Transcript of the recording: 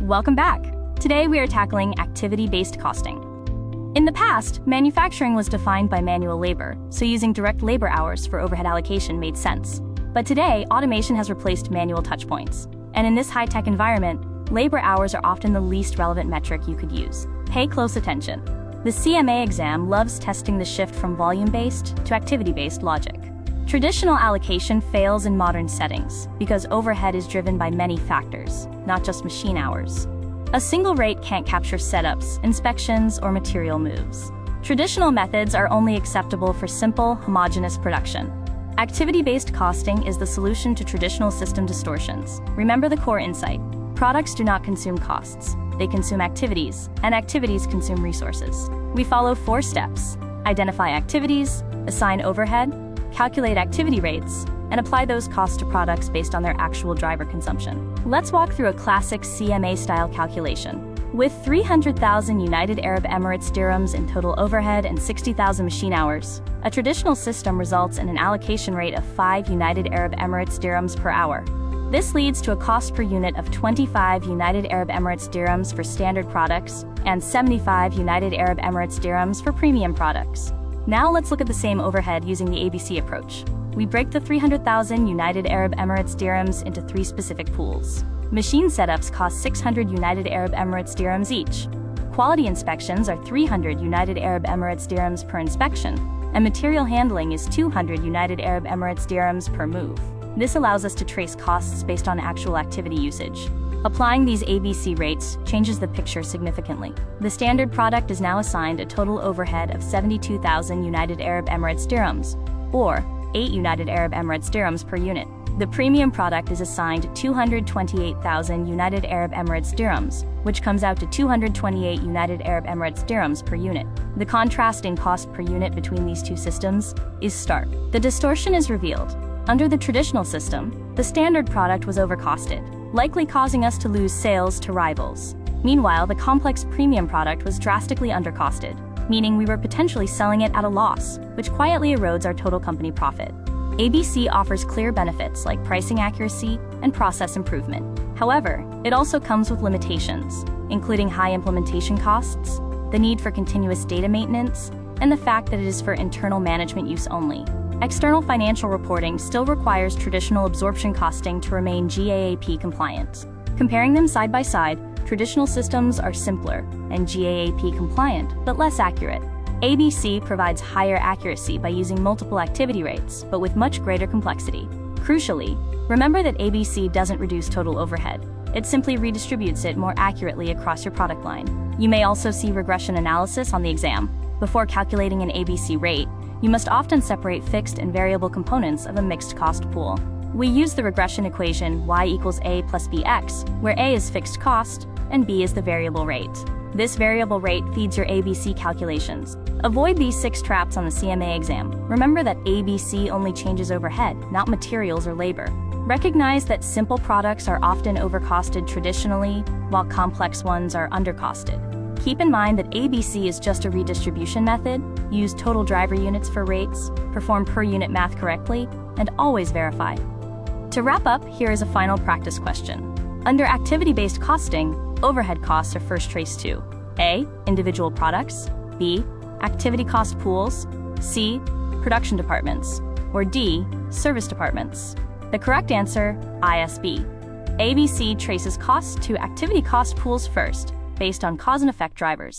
Welcome back. Today we are tackling activity-based costing. In the past, manufacturing was defined by manual labor, so using direct labor hours for overhead allocation made sense. But today, automation has replaced manual touchpoints. And in this high-tech environment, labor hours are often the least relevant metric you could use. Pay close attention. The CMA exam loves testing the shift from volume-based to activity-based logic. Traditional allocation fails in modern settings because overhead is driven by many factors, not just machine hours. A single rate can't capture setups, inspections, or material moves. Traditional methods are only acceptable for simple, homogeneous production. Activity-based costing is the solution to traditional system distortions. Remember the core insight. Products do not consume costs. They consume activities, and activities consume resources. We follow 4 steps: identify activities, assign overhead, calculate activity rates, and apply those costs to products based on their actual driver consumption. Let's walk through a classic CMA-style calculation. With 300,000 United Arab Emirates dirhams in total overhead and 60,000 machine hours, a traditional system results in an allocation rate of 5 United Arab Emirates dirhams per hour. This leads to a cost per unit of 25 United Arab Emirates dirhams for standard products and 75 United Arab Emirates dirhams for premium products. Now let's look at the same overhead using the ABC approach. We break the 300,000 United Arab Emirates dirhams into 3 specific pools. Machine setups cost 600 United Arab Emirates dirhams each. Quality inspections are 300 United Arab Emirates dirhams per inspection, and material handling is 200 United Arab Emirates dirhams per move. This allows us to trace costs based on actual activity usage. Applying these ABC rates changes the picture significantly. The standard product is now assigned a total overhead of 72,000 United Arab Emirates dirhams, or 8 United Arab Emirates dirhams per unit. The premium product is assigned 228,000 United Arab Emirates dirhams, which comes out to 228 United Arab Emirates dirhams per unit. The contrast in cost per unit between these two systems is stark. The distortion is revealed. Under the traditional system, the standard product was overcosted, likely causing us to lose sales to rivals. Meanwhile, the complex premium product was drastically undercosted, meaning we were potentially selling it at a loss, which quietly erodes our total company profit. ABC offers clear benefits like pricing accuracy and process improvement. However, it also comes with limitations, including high implementation costs, the need for continuous data maintenance, and the fact that it is for internal management use only. External financial reporting still requires traditional absorption costing to remain GAAP compliant. Comparing them side by side, traditional systems are simpler and GAAP compliant, but less accurate. ABC provides higher accuracy by using multiple activity rates, but with much greater complexity. Crucially, remember that ABC doesn't reduce total overhead. It simply redistributes it more accurately across your product line. You may also see regression analysis on the exam. Before calculating an ABC rate, you must often separate fixed and variable components of a mixed cost pool. We use the regression equation y equals a plus bx, where a is fixed cost and b is the variable rate. This variable rate feeds your ABC calculations. Avoid these 6 traps on the CMA exam. Remember that ABC only changes overhead, not materials or labor. Recognize that simple products are often overcosted traditionally, while complex ones are undercosted. Keep in mind that ABC is just a redistribution method. Use total driver units for rates, perform per unit math correctly, and always verify. To wrap up, here is a final practice question. Under activity-based costing, overhead costs are first traced to A. Individual products, B. Activity cost pools, C. Production departments, or D. Service departments. The correct answer, ISB. ABC traces costs to activity cost pools first, based on cause and effect drivers.